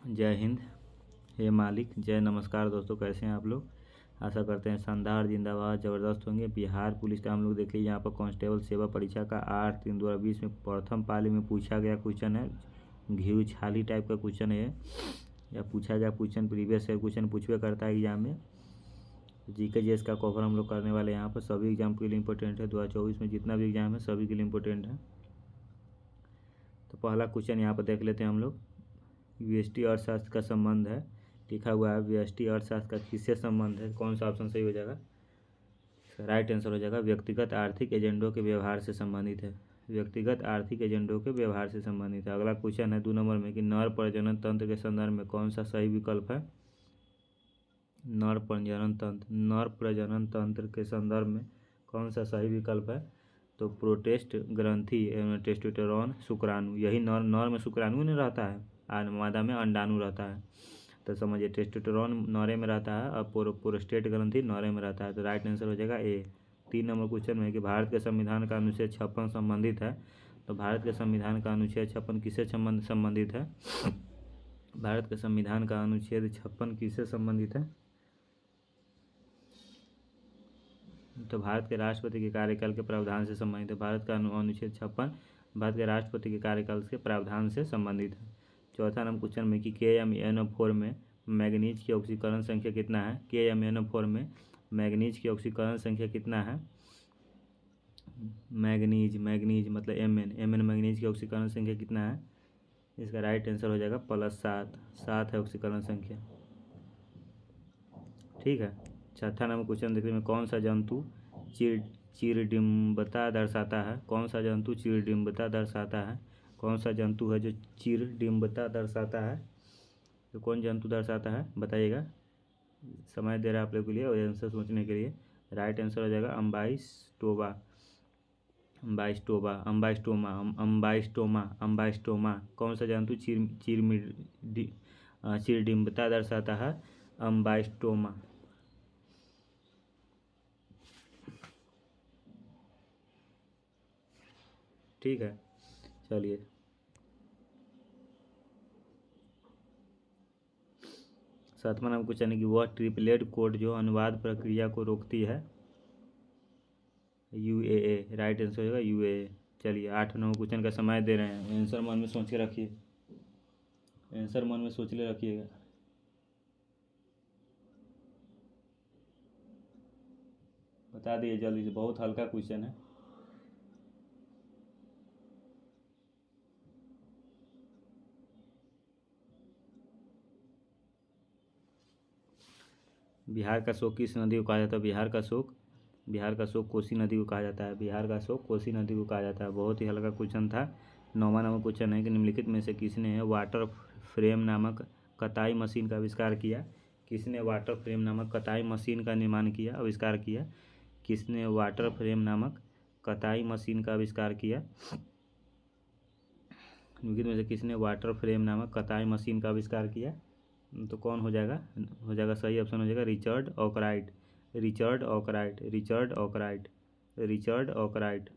जय हिंद। हे मालिक। जय नमस्कार दोस्तों, कैसे हैं आप लोग। आशा करते हैं शानदार जिंदाबाद ज़बरदस्त होंगे। बिहार पुलिस का हम लोग देख लीजिए यहाँ पर कांस्टेबल सेवा परीक्षा का 8/3/2020 में प्रथम पाली में पूछा गया क्वेश्चन है। घी छाली टाइप का क्वेश्चन है या पूछा गया क्वेश्चन। प्रीवियस ईयर क्वेश्चन पूछवे करता है एग्जाम में। जीके जीएस का कवर हम लोग करने वाले हैं यहाँ पर। सभी एग्जाम के लिए इंपॉर्टेंट है। 2024 में जितना भी एग्जाम है सभी के लिए इंपॉर्टेंट है। तो पहला क्वेश्चन यहाँ पर देख लेते हैं हम लोग। व्यष्टि अर्थशास्त्र का संबंध है, लिखा हुआ है व्यष्टि अर्थशास्त्र का किससे संबंध है। कौन सा ऑप्शन सही हो जाएगा। राइट आंसर हो जाएगा व्यक्तिगत आर्थिक एजेंडों के व्यवहार से संबंधित है। व्यक्तिगत आर्थिक एजेंडों के व्यवहार से संबंधित है। अगला क्वेश्चन है 2 नंबर में कि नर प्रजनन तंत्र के संदर्भ में कौन सा सही विकल्प है। नर प्रजनन तंत्र के संदर्भ में कौन सा सही विकल्प है। तो प्रोटेस्ट ग्रंथि एवं टेस्टोस्टेरोन शुक्राणु, यही नर में शुक्राणु नहीं रहता है, मादा में अंडाणु रहता है। तो समझिए टेस्टोस्टेरोन नौरे में रहता है और प्रोस्टेट ग्रंथि नौरे में रहता है। तो राइट आंसर हो जाएगा ए। 3 नंबर क्वेश्चन में कि भारत के संविधान का अनुच्छेद 56 संबंधित है। तो भारत के संविधान का अनुच्छेद 56 किससे संबंधित है। भारत के संविधान का अनुच्छेद 56 किससे संबंधित है। तो भारत के राष्ट्रपति के कार्यकाल के प्रावधान से संबंधित है। भारत का अनुच्छेद 56 भारत के राष्ट्रपति के कार्यकाल के प्रावधान से संबंधित है। चौथा नंबर क्वेश्चन में कि KMnO4 में मैग्नीज की ऑक्सीकरण संख्या कितना है। KMnO4 में मैग्नीज की ऑक्सीकरण संख्या कितना है। मैग्नीज मतलब Mn मैग्नीज की ऑक्सीकरण संख्या कितना है। इसका राइट आंसर हो जाएगा +7 है ऑक्सीकरण संख्या। ठीक है। छठा नंबर क्वेश्चन देखने में कौन सा जंतु चिरडिम्बता दर्शाता है। कौन सा जंतु चिरडिम्बता दर्शाता है। कौन सा जंतु है जो चिरडिम्बता दर्शाता है। तो कौन जंतु दर्शाता है बताइएगा। समय दे रहा है आप लोगों के लिए और आंसर सोचने के लिए। राइट आंसर हो जाएगा अम्बाइस्टोमा। कौन सा जंतु चिरडिम्बता दर्शाता है। अम्बाइस्टोमा। ठीक है, चलिए। सातवां नंबर क्वेश्चन है कि वह ट्रिपलेट कोड जो अनुवाद प्रक्रिया को रोकती है। UAA। राइट आंसर हो जाएगा UAA। चलिए 8 नंबर क्वेश्चन का समय दे रहे हैं। आंसर मन में सोच के रखिए। आंसर मन में सोच ले रखिएगा। बता दिए जल्दी से, बहुत हल्का क्वेश्चन है। बिहार का शोक किस नदी को कहा जाता है। बिहार का शोक कोसी नदी को कहा जाता है। बिहार का शोक कोसी नदी को कहा जाता है। बहुत ही हल्का क्वेश्चन था। 9वां नंबर क्वेश्चन है कि निम्नलिखित में से किसने वाटर फ्रेम नामक कताई मशीन का आविष्कार किया। किसने वाटर फ्रेम नामक कताई मशीन का निर्माण किया, आविष्कार किया। किसने वाटर फ्रेम नामक कताई मशीन का आविष्कार किया। निम्नलिखित में से किसने वाटर फ्रेम नामक कताई मशीन का आविष्कार किया। तो कौन हो जाएगा सही ऑप्शन हो जाएगा रिचर्ड ऑकराइट।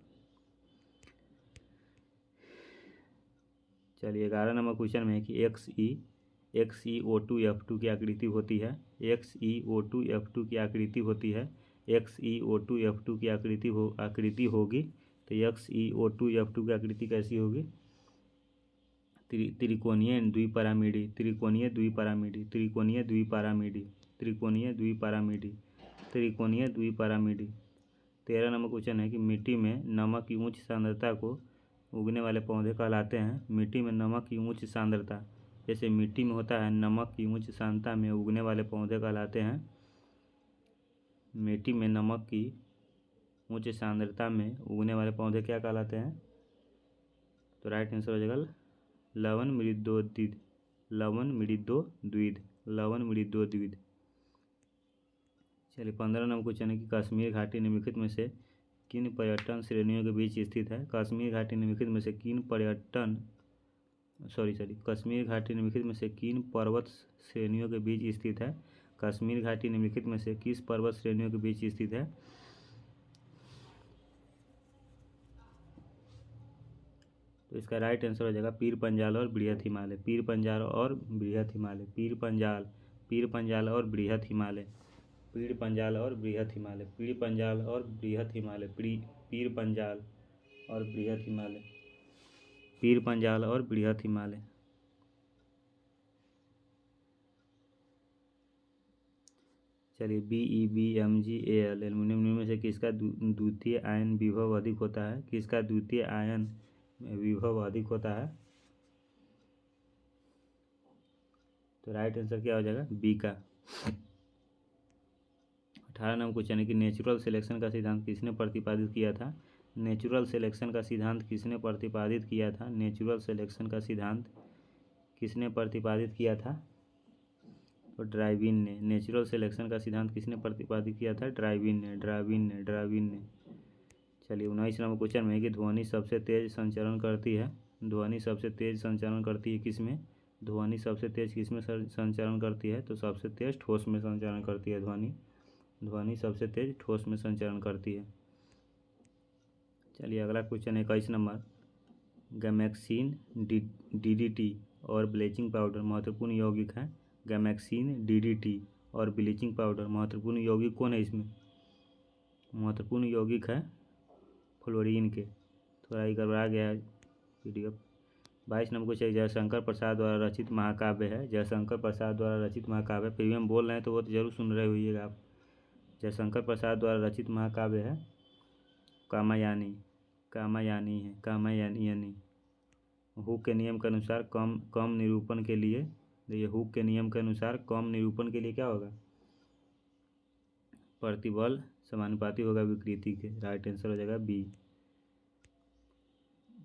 चलिए 11 नंबर क्वेश्चन में है कि XeO2F2 की आकृति होती है। XeO2F2 की आकृति होती है। XeO2F2 की आकृति होगी। तो XeO2F2 की आकृति कैसी होगी। त्रिकोणीय द्विपरामिडी। 13 नंबर क्वेश्चन है कि मिट्टी में नमक की उच्च सांद्रता को उगने वाले पौधे कहलाते हैं। मिट्टी में नमक की उच्च सांद्रता, जैसे मिट्टी में होता है नमक की उच्च सांद्रता में उगने वाले पौधे कहलाते हैं। मिट्टी में नमक की उच्च सांद्रता में उगने वाले पौधे क्या कहलाते हैं। तो राइट आंसर हो जाएगा लवन मृदोद्विद। चलिए 15 नंबर क्वेश्चन है कि कश्मीर घाटी निम्नलिखित में से किन पर्यटन श्रेणियों के बीच स्थित है। कश्मीर घाटी निम्नलिखित में से किन पर्वत श्रेणियों के बीच स्थित है। कश्मीर घाटी निम्नलिखित में से किस पर्वत श्रेणियों के बीच स्थित है। तो तो इसका राइट आंसर हो जाएगा पीर पंजाल और बृहत हिमालय। पीर पंजाल और बृहत हिमालय, पीर पंजाल और बृहत हिमालय, पीर पंजाल और बृहत हिमालय, पीर पंजाल और बृहत हिमालय, पीर पंजाल और बृहत हिमालय, पीर पंजाल और बृहत हिमालय। चलिए BeBmGAl, एल्युमिनियम में से किसका द्वितीय आयन विभव अधिक होता है? किसका द्वितीय आयन विभव अधिक होता है? तो राइट आंसर क्या हो जाएगा? बी का। 18 नंबर क्वेश्चन है कि नेचुरल सिलेक्शन का सिद्धांत किसने प्रतिपादित किया था? नेचुरल सिलेक्शन का सिद्धांत किसने प्रतिपादित किया था? नेचुरल सिलेक्शन का सिद्धांत किसने प्रतिपादित किया था? तो ड्रार्विन ने। नेचुरल सिलेक्शन का सिद्धांत किसने प्रतिपादित किया था? ड्रार्विन ने। चलिए 19 नंबर क्वेश्चन में कि ध्वनि सबसे तेज संचरण करती है। ध्वनि सबसे तेज संचरण करती है किसमें? ध्वनि सबसे तेज किसमें संचरण करती है? तो सबसे तेज ठोस में संचरण करती है ध्वनि सबसे तेज ठोस में संचरण करती है। चलिए अगला क्वेश्चन 21 नंबर, गैमेक्सिन, DDT और ब्लीचिंग पाउडर महत्वपूर्ण यौगिक हैं। गैमेक्सिन, DDT और ब्लीचिंग पाउडर महत्वपूर्ण यौगिक कौन है इसमें? महत्वपूर्ण यौगिक है फ्लोरीन के। थोड़ा ही गड़बड़ा गया है PDF। 22 number question, Jaishankar Prasad द्वारा रचित महाकाव्य है। जयशंकर प्रसाद द्वारा रचित महाकाव्य, फिर भी हम बोल रहे हैं तो वो तो जरूर सुन रहे होइएगा आप। जयशंकर प्रसाद द्वारा रचित महाकाव्य है कामायनी है। हुक के नियम के अनुसार कम निरूपण के लिए, देखिए हुक के नियम के अनुसार कम निरूपण के लिए क्या होगा? प्रतिबल समानुपाती होगा विकृति के। राइट आंसर हो जाएगा बी।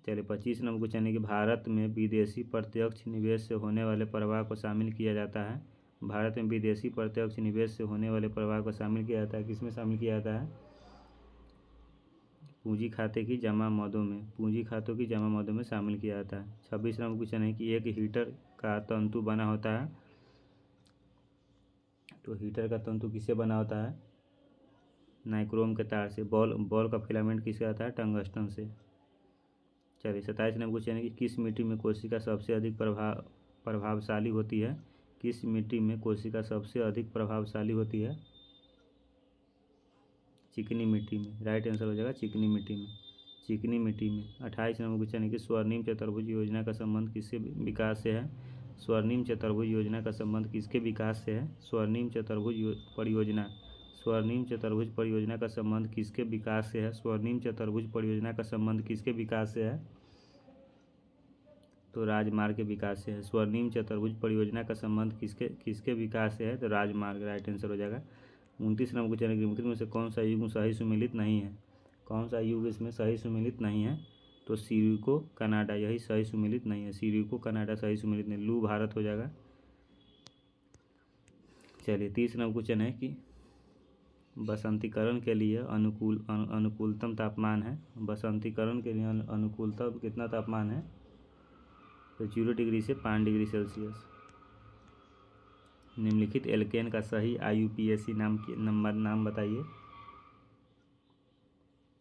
चलिए 25 नंबर क्वेश्चन है कि भारत में विदेशी प्रत्यक्ष निवेश से होने वाले प्रवाह को शामिल किया जाता है। भारत में विदेशी प्रत्यक्ष निवेश से होने वाले प्रवाह को शामिल किया जाता है। किसमें शामिल किया जाता है? पूंजी खाते की जमा मदों में, पूंजी खातों की जमा मदों में शामिल किया जाता है। 26 नंबर क्वेश्चन है कि एक हीटर का तंतु बना होता है। तो हीटर का तंतु किससे बना होता है? नाइक्रोम के तार से। बॉल का फिलामेंट किससे आता है? टंगस्टन से। चलिए 27 नंबर क्वेश्चन है कि किस मिट्टी में कोशिका सबसे अधिक प्रभावशाली होती है? किस मिट्टी में कोशिका सबसे अधिक प्रभावशाली होती है? चिकनी मिट्टी में। राइट आंसर हो जाएगा चिकनी मिट्टी में। 28 नंबर क्वेश्चन है कि स्वर्णिम चतुर्भुज योजना का संबंध किसके विकास से है? स्वर्णिम चतुर्भुज योजना का संबंध किसके विकास से है? स्वर्णिम चतुर्भुज परियोजना का संबंध किसके विकास से है? स्वर्णिम चतुर्भुज परियोजना का संबंध किसके विकास से है? तो राजमार्ग के विकास से है। स्वर्णिम चतुर्भुज परियोजना का संबंध किसके विकास से है? तो राजमार्ग। राइट आंसर हो जाएगा। 29 नंबर क्वेश्चन है कि निम्नलिखित में से कौन सा युग सही सुमेलित नहीं है? कौन सा युग इसमें सही सुमेलित नहीं है? तो सिरिको कनाडा, यही सही सुमेलित नहीं है। सिरिको कनाडा सही सुमेलित नहीं। लू भारत हो जाएगा। चलिए 30 नंबर क्वेश्चन है कि बसंतीकरण के लिए अनुकूलतम तापमान है। बसंतीकरण के लिए अनुकूलतम कितना तापमान है? तो 0 डिग्री से 5 डिग्री सेल्सियस। निम्नलिखित एल्केन का सही IUPAC नाम बताइए।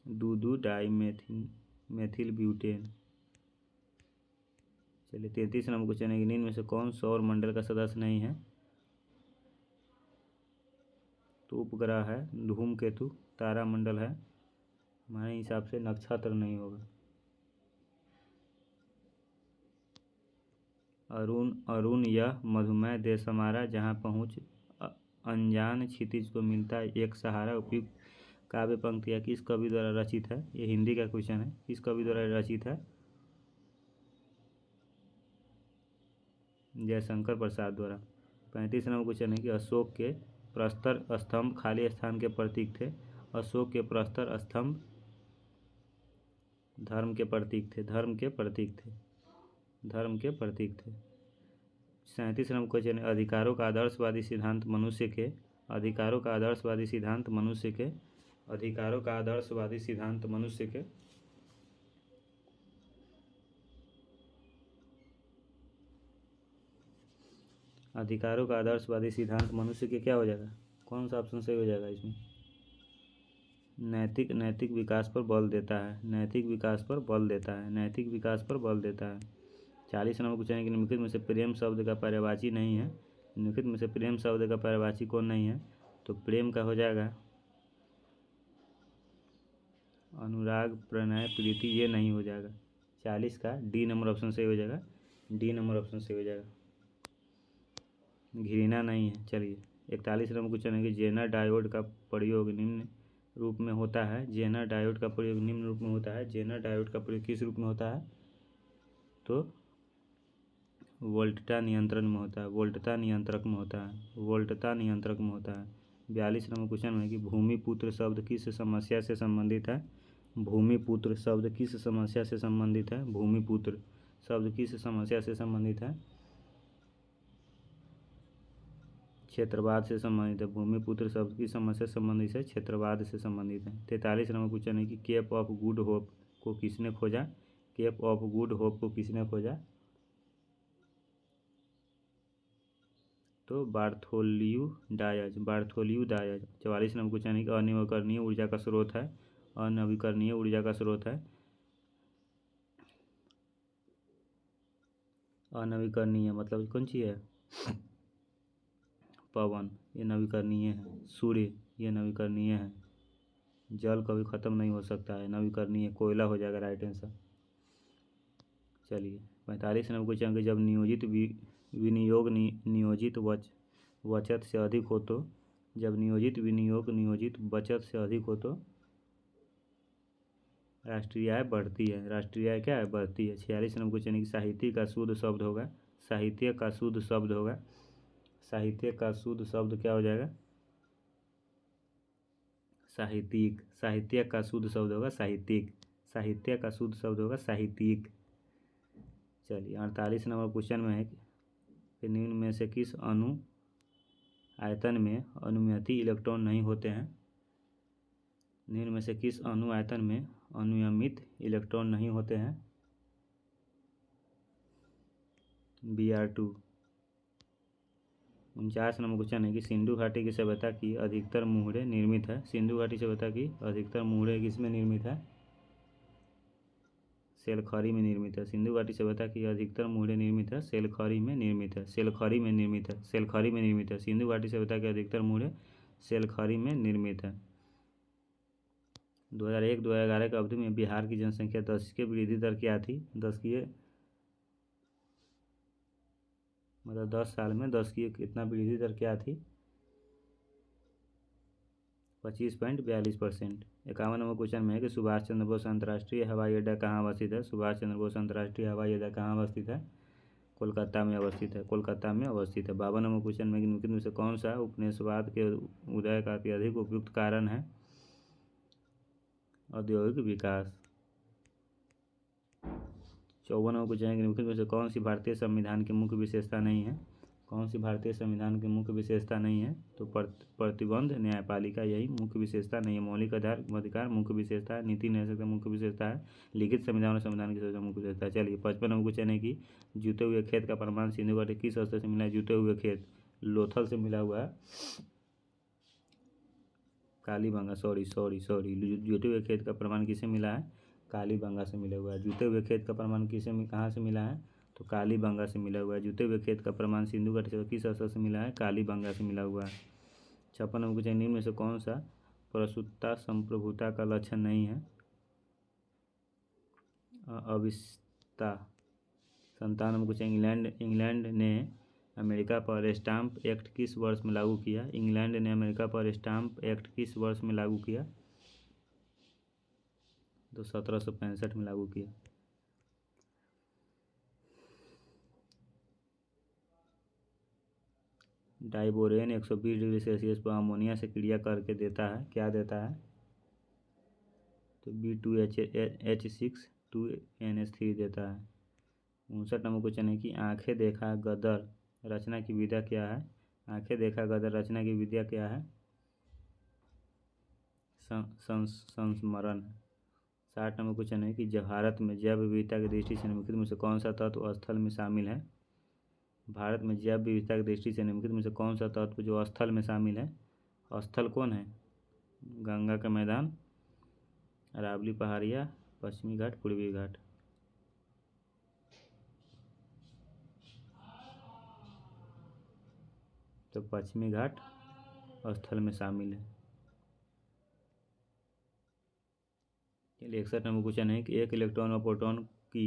दूधू डाइमेथिल ब्यूटेन। चलिए 33 नंबर क्वेश्चन है कि निम्न में से कौन सौर मंडल का सदस्य नहीं है? तो उपग्रह है, धूमकेतु, तारामंडल है। हमारे हिसाब से नक्षत्र नहीं होगा। अरुण यह मधुमेह देश हमारा, जहाँ पहुँच अनजान क्षितिज को मिलता है एक सहारा। उपयुक्त काव्य पंक्तियाँ किस कवि द्वारा रचित है? ये हिंदी का क्वेश्चन है। किस कवि द्वारा रचित है? जयशंकर प्रसाद द्वारा। 35 नंबर क्वेश्चन है कि अशोक के प्रस्तर स्तंभ खाली स्थान के प्रतीक थे। अशोक के प्रस्तर स्तंभ धर्म के प्रतीक थे। 37 नंबर क्वेश्चन है अधिकारों का आदर्शवादी सिद्धांत मनुष्य के क्या हो जाएगा? कौन सा ऑप्शन सही हो जाएगा इसमें? नैतिक विकास पर बल देता है, नैतिक विकास पर बल देता है, नैतिक विकास पर बल देता है। 40 नंबर क्वेश्चन है कि निम्नलिखित में से प्रेम शब्द का पर्यायवाची नहीं है। निम्नलिखित में से प्रेम शब्द का पर्यायवाची कौन नहीं है? तो प्रेम का हो जाएगा अनुराग, प्रणय, प्रीति, ये नहीं हो जाएगा। 40 का डी नंबर ऑप्शन से हो जाएगा, डी नंबर ऑप्शन से हो जाएगा। घृणा नहीं है। चलिए 41 नंबर क्वेश्चन है कि जेनर डायोड का प्रयोग निम्न रूप में होता है। जेनर डायोड का प्रयोग निम्न रूप में होता है। जेनर डायोड का प्रयोग किस रूप में होता है? तो वोल्टता नियंत्रण में होता है, वोल्टता नियंत्रक में होता है, वोल्टता नियंत्रक में होता है। 42 नंबर क्वेश्चन है कि भूमिपुत्र शब्द किस समस्या से संबंधित है? भूमिपुत्र शब्द किस समस्या से संबंधित है? भूमिपुत्र शब्द किस समस्या से संबंधित है? क्षेत्रवाद से संबंधित है। भूमिपुत्र शब्द की समस्या से संबंधित है, क्षेत्रवाद से संबंधित है। 43 नंबर क्वेश्चन है कि केप ऑफ गुड होप को किसने खोजा? केप ऑफ गुड होप को किसने खोजा? तो बार्थोलियू डायज, बार्थोलियू डायज। 44 नंबर क्वेश्चन है कि अनवीकरणीय ऊर्जा का स्रोत है। अनवीकरणीय ऊर्जा का स्रोत है अनवीकरणीय मतलब कौन सी है? पवन, ये नवीकरणीय है। सूर्य, ये नवीकरणीय है। जल कभी ख़त्म नहीं हो सकता है, नवीकरणीय। कोयला हो जाएगा राइट आंसर। चलिए 45 नंबर क्वेश्चन कि जब नियोजित विनियोग नियोजित बचत से अधिक हो तो, जब नियोजित विनियोग नियोजित बचत से अधिक हो तो राष्ट्रीय आय बढ़ती है। राष्ट्रीय आय क्या है? बढ़ती है। 46 नंबर क्वेश्चन है कि साहित्य का शुद्ध शब्द होगा, साहित्य का शुद्ध शब्द होगा, साहित्य का शुद्ध शब्द क्या हो जाएगा? साहित्यिक। साहित्य का शुद्ध शब्द होगा साहित्यिक, साहित्य का शुद्ध शब्द होगा साहित्यिक। चलिए 48 नंबर क्वेश्चन में है कि निम्न में से किस अणु आयतन में अनुमति इलेक्ट्रॉन नहीं होते हैं? निम्न में से किस अणु आयतन में अनुयमित इलेक्ट्रॉन नहीं होते हैं? Br2। 49 नंबर क्वेश्चन है कि सिंधु घाटी की सभ्यता की अधिकतर मुहरे निर्मित है। सिंधु घाटी सभ्यता की अधिकतर मुहरे किसमें निर्मित है? सेलखरी में निर्मित है। सिंधु घाटी सभ्यता की अधिकतर मुहरे निर्मित है, सेलखरी में निर्मित है, सेलखरी में निर्मित है, सेलखरी में निर्मित है। सिंधु घाटी सभ्यता के अधिकतर मुहरे सेलखरी में निर्मित है। 2001-2011 की अवधि में बिहार की जनसंख्या 10 की वृद्धि दर क्या थी? 10 की मतलब 10 साल में 10 की कितना वृद्धि दर क्या थी? 25.42%। 51 नंबर क्वेश्चन में है कि सुभाष चंद्र बोस अंतर्राष्ट्रीय हवाई अड्डा कहाँ अवस्थित है? सुभाष चंद्र बोस अंतर्राष्ट्रीय हवाई अड्डा कहाँ अवस्थित है? कोलकाता में अवस्थित है, कोलकाता में अवस्थित है। 52 नंबर क्वेश्चन में निम्नलिखित में से कौन सा उपनिवेशवाद के उदय का अत्यधिक उपयुक्त कारण है? औद्योगिक विकास। 54 नंबर क्वेश्चन है कि निम्नलिखित में से कौन सी भारतीय संविधान की मुख्य विशेषता नहीं है? कौन सी भारतीय संविधान की मुख्य विशेषता नहीं है? तो प्रतिबंध न्यायपालिका, यही मुख्य विशेषता नहीं है। मौलिक अधिकार मुख्य विशेषता है। नीति निर्देशक मुख्य विशेषता है। लिखित संविधान और संविधान की विशेषता मुख्य विशेषता है। चलिए 55 नंबर क्वेश्चन है कि जूते हुए खेत का प्रमाण सिंधु घाटी किस स्तर से मिला है? जूते हुए खेत लोथल से मिला हुआ है। कालीबंगा, सॉरी, जूते हुए खेत का प्रमाण किसे मिला है? कालीबंगा से मिला हुआ है। जूते हुए खेत का प्रमाण कहाँ से मिला है? तो कालीबंगा से मिला हुआ है। जूते हुए खेत का प्रमाण सिंधु घाटी से किस स्तर से मिला है? कालीबंगा से मिला हुआ है। 56 नंबर क्वेश्चन निम्न में से कौन सा प्रसूता संप्रभुता का लक्षण नहीं है? अविस्ता। 57 नंबर क्वेश्चन इंग्लैंड ने अमेरिका पर स्टाम्प एक्ट किस वर्ष में लागू किया? इंग्लैंड ने अमेरिका पर स्टाम्प एक्ट किस वर्ष में लागू किया? तो 1765 में लागू किया। डाइबोरेन 120 डिग्री सेल्सियस पर अमोनिया से क्रिया करके देता है, क्या देता है? तो B2H6 देता है। 59 नंबर क्वेश्चन है कि आंखें देखा गदर रचना की विधा क्या है? आंखें देखा गदर रचना की विधा क्या है? संस्मरण। 60 नंबर क्वेश्चन है कि भारत में जैव विविधता की दृष्टि से निम्नलिखित में से कौन सा तत्व स्थल में शामिल है? भारत में जैव विविधता की दृष्टि से निम्नलिखित में से कौन सा तत्व जो स्थल में शामिल है? स्थल कौन है? गंगा का मैदान, अरावली पहाड़िया, पश्चिमी घाट, पूर्वी घाट। तो पश्चिमी घाट स्थल में शामिल है। चलिए 61 नंबर क्वेश्चन है कि एक इलेक्ट्रॉन और प्रोटॉन की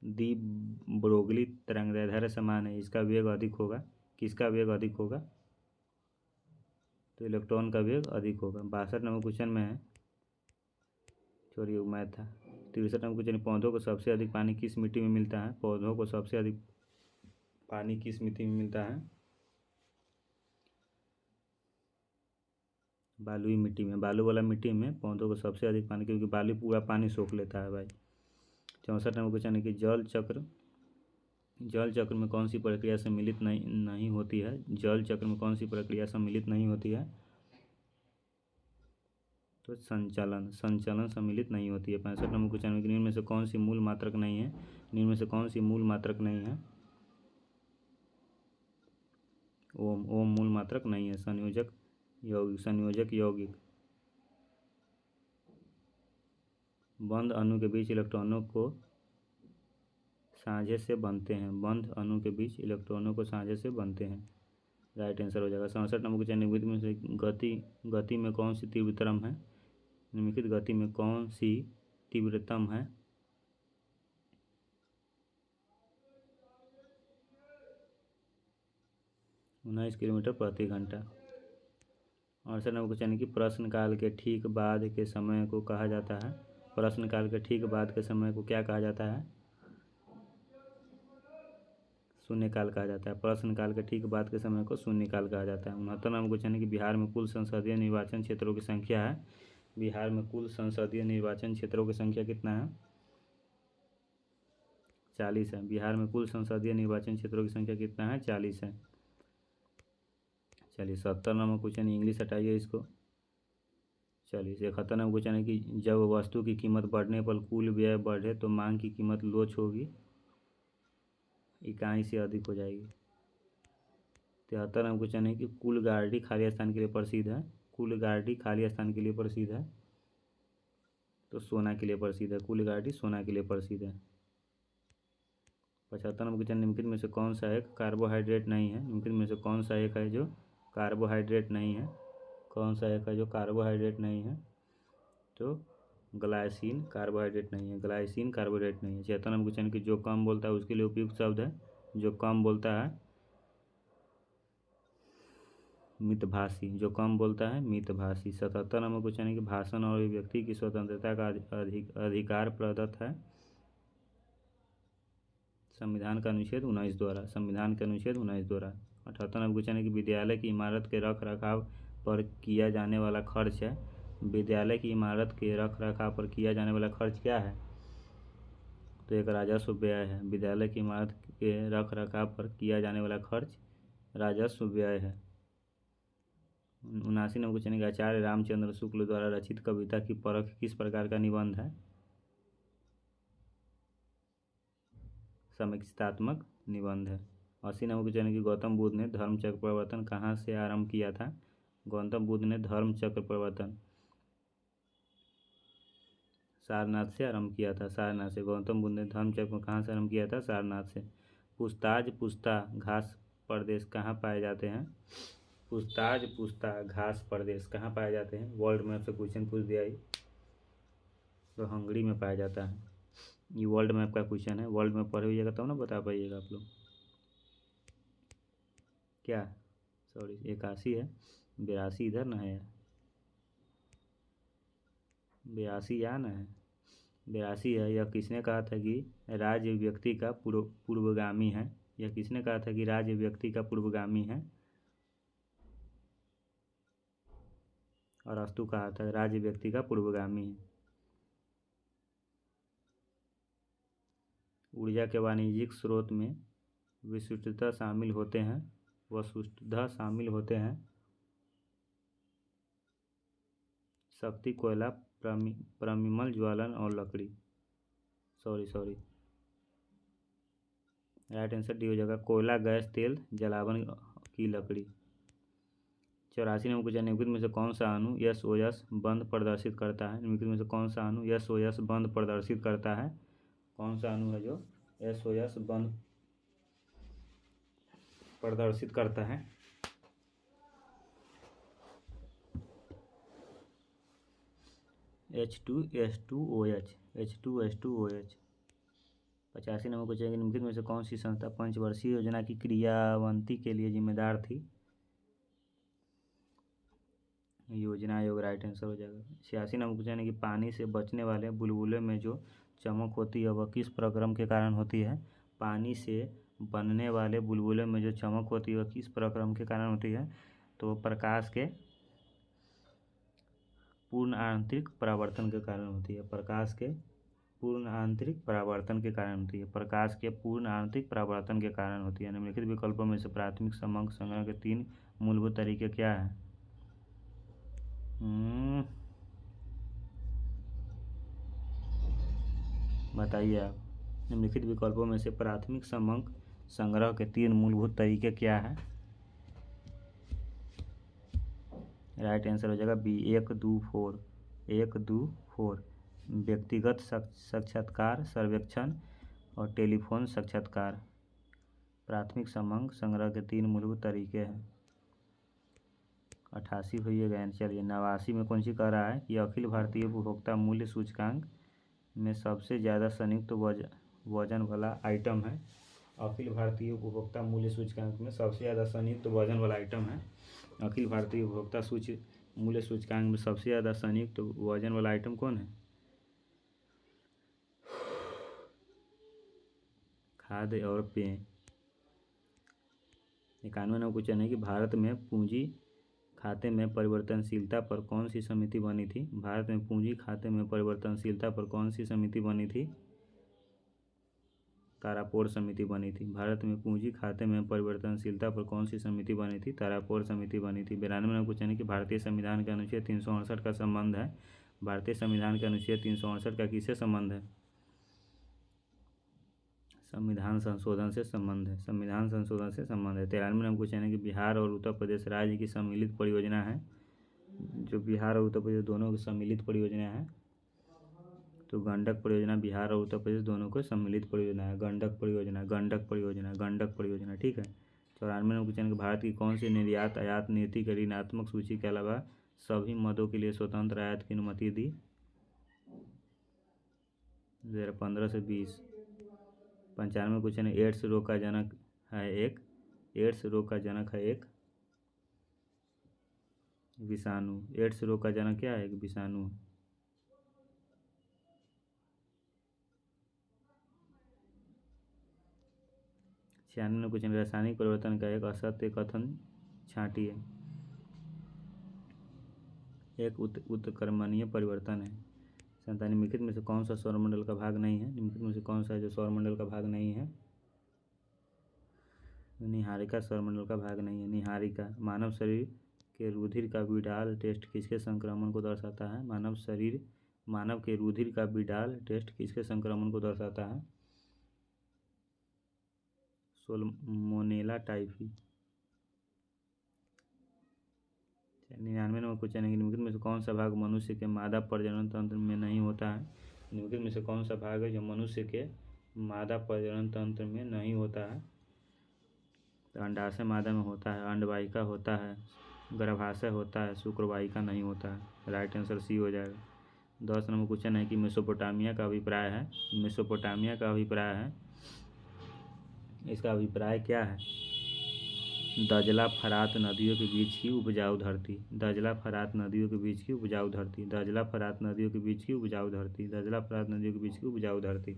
दी ब्रोगली तरंगदैर्ध्य समान है, इसका वेग अधिक होगा, किसका वेग अधिक होगा? तो इलेक्ट्रॉन का वेग अधिक होगा। 62 नंबर क्वेश्चन में है, छोड़िए मैथ था। 63 नंबर क्वेश्चन, पौधों को सबसे अधिक पानी किस मिट्टी में मिलता है? पौधों को सबसे अधिक पानी किस मिट्टी में मिलता है? बालुई मिट्टी में। बालू वाला मिट्टी में पौधों को सबसे अधिक पानी, क्योंकि बालू पूरा पानी सोख लेता है भाई। 64 नंबर क्वेश्चन है कि जल चक्र में कौन सी प्रक्रिया सम्मिलित नहीं होती है? जल चक्र में कौन सी प्रक्रिया सम्मिलित नहीं होती है? तो संचलन सम्मिलित नहीं होती है। 65 नंबर क्वेश्चन में निम्न में से कौन सी मूल मात्रक नहीं है? निम्न में से कौन सी मूल मात्रक नहीं है? ओम मूल मात्रक नहीं है। संयोजक यौगिक। बंध अणु के बीच इलेक्ट्रॉनों को साझे से बनते हैं। बंध अणु के बीच इलेक्ट्रॉनों को साझे से बनते हैं। राइट आंसर हो जाएगा। 67 नंबर क्वेश्चन, निम्नलिखित में से गति में कौन सी तीव्रतम है? निम्नलिखित गति में कौन सी तीव्रतम है? 19 किलोमीटर प्रति घंटा। 68 नंबर क्वेश्चन है कि प्रश्नकाल के ठीक बाद के समय को कहा जाता है? प्रश्नकाल के ठीक बाद के समय को क्या कहा जाता है? शून्यकाल कहा जाता है। प्रश्नकाल के ठीक बाद के समय को शून्यकाल कहा जाता है। 69 नंबर क्वेश्चन है कि बिहार में कुल संसदीय निर्वाचन क्षेत्रों की संख्या है? बिहार में कुल संसदीय निर्वाचन क्षेत्रों की संख्या कितना है? 40 है। बिहार में कुल संसदीय निर्वाचन क्षेत्रों की संख्या कितना है? 40 है। चलिए 70 नंबर क्वेश्चन, इंग्लिश हटाइए इसको। चलिए 71 नंबर क्वेश्चन है कि जब वस्तु की कीमत बढ़ने पर कुल व्यय बढ़े तो मांग की कीमत लोच होगी, इकाई से अधिक हो जाएगी। 73 नंबर क्वेश्चन है कि कुल गाड़ी खाली स्थान के लिए प्रसिद्ध है। कुल गाड़ी खाली स्थान के लिए प्रसिद्ध है, तो सोना के लिए प्रसिद्ध है। कुल गाड़ी सोना के लिए प्रसिद्ध है। 75 नंबर क्वेश्चन, निम्नलिखित में से कौन सा एक कार्बोहाइड्रेट नहीं है? निम्नलिखित में से कौन सा एक है जो कार्बोहाइड्रेट नहीं है? कौन सा एक है जो कार्बोहाइड्रेट नहीं है? तो ग्लाइसिन कार्बोहाइड्रेट नहीं है। ग्लाइसिन कार्बोहाइड्रेट नहीं है। 76 नंबर क्वेश्चन कि जो कम बोलता है उसके लिए उपयुक्त शब्द है? जो कम बोलता है मितभाषी। जो कम बोलता है मितभाषी। 77 नंबर क्वेश्चन है कि भाषण और अभिव्यक्ति की स्वतंत्रता का अधिकार प्रदत्त है? संविधान का अनुच्छेद 19 द्वारा। संविधान के अनुच्छेद 19 द्वारा। 78 नंबर क्वेश्चन है कि विद्यालय की इमारत के रख रखाव पर किया जाने वाला खर्च है? विद्यालय की इमारत के रख रखाव पर किया जाने वाला खर्च क्या है? तो एक राजस्व व्यय है। विद्यालय की इमारत के रख रखाव पर किया जाने वाला खर्च राजस्व व्यय है। 79 नंबर क्वेश्चन है कि आचार्य रामचंद्र शुक्ल द्वारा रचित कविता की परख किस प्रकार का निबंध है? समीक्षात्मक निबंध है। 80 नंबर क्वेश्चन है कि गौतम बुद्ध ने धर्म चक्र प्रवर्तन कहाँ से आरंभ किया था? गौतम बुद्ध ने धर्म चक्र प्रवर्तन सारनाथ से आरंभ किया था। सारनाथ से। गौतम बुद्ध ने धर्म चक्र कहाँ से आरंभ किया था? सारनाथ से। पुस्ता घास प्रदेश कहाँ पाए जाते हैं? पुस्ता घास प्रदेश कहाँ पाए जाते हैं? वर्ल्ड मैप से क्वेश्चन पूछ दिया ही, तो हंगरी में पाया जाता है। ये वर्ल्ड मैप का क्वेश्चन है। वर्ल्ड मैप पढ़े हुईएगा तब ना बता पाइएगा आप लोग। क्या सॉरी 81 है, 82 इधर ना है, 82 यहाँ ना है, 82 है। यह किसने कहा था कि राज्य व्यक्ति का पूर्वगामी है? यह किसने कहा था कि राज्य व्यक्ति का पूर्वगामी है? अरस्तु कहा था राज्य व्यक्ति का पूर्वगामी है। ऊर्जा के वाणिज्यिक स्रोत में विशिष्टता शामिल होते हैं शक्ति, कोयला, प्रमिमल ज्वलन और लकड़ी। सॉरी राइट आंसर डी हो जाएगा। कोयला, गैस, तेल, जलावन की लकड़ी। 84 नंबर क्वेश्चन, निम्नलिखित में से कौन सा अणु SOS बंध प्रदर्शित करता है? निम्नलिखित में से कौन सा अणु SOS बंध प्रदर्शित करता है? कौन सा अणु है जो SOS बंध प्रदर्शित करता है? H2S2OH, H2S2OH। 85 नंबर क्वेश्चन, निम्नलिखित में से कौन सी संस्था पंचवर्षीय योजना की क्रियान्वयन के लिए जिम्मेदार थी? योजना आयोग, राइट आंसर हो जाएगा। 86 नंबर क्वेश्चन है कि पानी से बचने वाले बुलबुले में जो चमक होती है वह किस प्रक्रम के कारण होती है? पानी से बनने वाले बुलबुले में जो चमक होती है वह किस प्रक्रम के कारण होती है? तो प्रकाश के पूर्ण आंतरिक परावर्तन के कारण होती है। प्रकाश के पूर्ण आंतरिक परावर्तन के कारण होती है। प्रकाश के पूर्ण आंतरिक परावर्तन के कारण होती है। निम्नलिखित विकल्पों में से प्राथमिक समंक संग्रह के 3 मूलभूत तरीके क्या हैं? बताइए आप। निम्नलिखित विकल्पों में से प्राथमिक समंक संग्रह के 3 मूलभूत तरीके क्या हैं? राइट आंसर हो जाएगा बी, 1, 2, 4। 1, 2, 4। व्यक्तिगत साक्षात्कार, सर्वेक्षण और टेलीफोन साक्षात्कार। प्राथमिक समंक संग्रह के 3 मूलभूत तरीके हैं। 88 होइएगा। चलिए 89 में कौन सी कह रहा है कि अखिल भारतीय उपभोक्ता मूल्य सूचकांक में सबसे ज़्यादा संयुक्त वजन वाला आइटम है। अखिल भारतीय उपभोक्ता मूल्य सूचकांक में सबसे ज़्यादा संयुक्त वजन वाला आइटम है। अखिल भारतीय उपभोक्ता मूल्य सूचकांक में सबसे ज़्यादा संयुक्त वजन वाला आइटम कौन है? खाद्य और पेय। 91 नंबर क्वेश्चन है कि भारत में पूंजी खाते में परिवर्तनशीलता पर कौन सी समिति बनी थी? भारत में पूंजी खाते में परिवर्तनशीलता पर कौन सी समिति बनी थी? तारापोर समिति बनी थी। भारत में पूंजी खाते में परिवर्तनशीलता पर कौन सी समिति बनी थी? तारापोर समिति बनी थी। 92 नंबर क्वेश्चन है कि भारतीय संविधान के अनुच्छेद 368 का संबंध है। भारतीय संविधान के अनुच्छेद 368 का किससे संबंध है? संविधान संशोधन से संबंध है। संविधान संशोधन से संबंध है। 93 नंबर क्वेश्चन है कि बिहार और उत्तर प्रदेश राज्य की सम्मिलित परियोजना है। जो बिहार और उत्तर प्रदेश दोनों की सम्मिलित परियोजना है तो गंडक परियोजना बिहार और उत्तर प्रदेश दोनों को सम्मिलित परियोजना है। गंडक परियोजना, गंडक परियोजना, गंडक परियोजना, ठीक है। 94 नंबर क्वेश्चन कि भारत की कौन सी निर्यात आयात नीति के ऋणात्मक सूची के अलावा सभी मदों के लिए स्वतंत्र आयात की अनुमति दी? 2015 से 20। 95 क्वेश्चन है एड्स रोग का जनक है एक विषाणु। एड्स रोग का जनक क्या है? एक विषाणु। 96 क्वेश्चन रासायनिक परिवर्तन का एक असत्य कथन छांटिए। एक उत्क्रमणीय परिवर्तन है। 97 निम्नलिखित में से कौन सा सौरमंडल का भाग नहीं है? निम्नलिखित में से कौन सा है जो सौरमंडल का भाग नहीं है? निहारिका सौरमंडल का भाग नहीं है। निहारिका। मानव शरीर के रुधिर का विडाल टेस्ट किसके संक्रमण को दर्शाता है? मानव के रुधिर का विडाल टेस्ट किसके संक्रमण को दर्शाता है? सोलमोनेला टाइफी। 99 नंबर क्वेश्चन है निम्नलिखित में से कौन सा भाग मनुष्य के मादा प्रजनन तंत्र में नहीं होता है? निम्नलिखित में से कौन सा भाग है जो मनुष्य के मादा प्रजनन तंत्र में नहीं होता है? तो अंडाशय मादा में होता है, अंडवाहिका होता है, गर्भाशय होता है, शुक्रवाहिका नहीं होता है। राइट आंसर सी हो जाएगा। 10 नंबर क्वेश्चन है कि मेसोपोटामिया का अभिप्राय है। इसका अभिप्राय क्या है? दजला फरात नदियों के बीच की उपजाऊ धरती। दजला फरात नदियों के बीच की उपजाऊ धरती। दजला फरात नदियों के बीच की उपजाऊ धरती। दजला फरात नदियों के बीच की उपजाऊ धरती।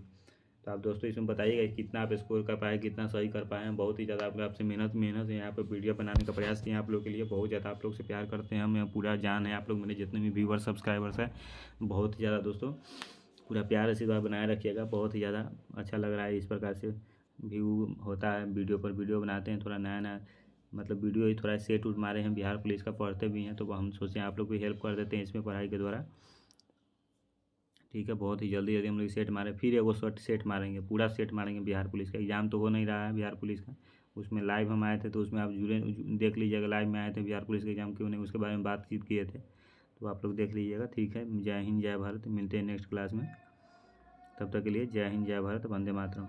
तो आप दोस्तों इसमें बताइएगा कितना आप स्कोर कर पाए, कितना सही कर पाए हैं। बहुत ही ज़्यादा आप लोग आपसे मेहनत यहाँ पर वीडियो बनाने का प्रयास किए आप लोग के लिए। बहुत ज़्यादा आप लोग से प्यार करते हैं, हमें पूरा जान है आप लोग मेरे जितने भी व्यूअर्स सब्सक्राइबर्स हैं। बहुत ही ज़्यादा दोस्तों पूरा प्यार इसी बार बनाए रखिएगा। बहुत ही ज़्यादा अच्छा लग रहा है इस प्रकार से व्यू होता है। वीडियो पर वीडियो बनाते हैं, थोड़ा नया मतलब वीडियो ही थोड़ा सेट उट मारे हैं। बिहार पुलिस का पढ़ते भी हैं तो हम सोचें आप लोग भी हेल्प कर देते हैं इसमें पढ़ाई के द्वारा। ठीक है, बहुत ही जल्दी हम लोग सेट मारें, फिर एगो सेट मारेंगे, पूरा सेट मारेंगे। बिहार पुलिस का एग्ज़ाम तो हो नहीं रहा है बिहार पुलिस का, उसमें लाइव हम आए थे, तो उसमें आप जुड़े देख लीजिएगा, लाइव में आए थे बिहार पुलिस के एग्ज़ाम क्यों नहीं, उसके बारे में बातचीत किए थे, तो आप लोग देख लीजिएगा। ठीक है, जय हिंद जय भारत, मिलते हैं नेक्स्ट क्लास में। तब तक के लिए जय हिंद जय भारत, वंदे मातरम।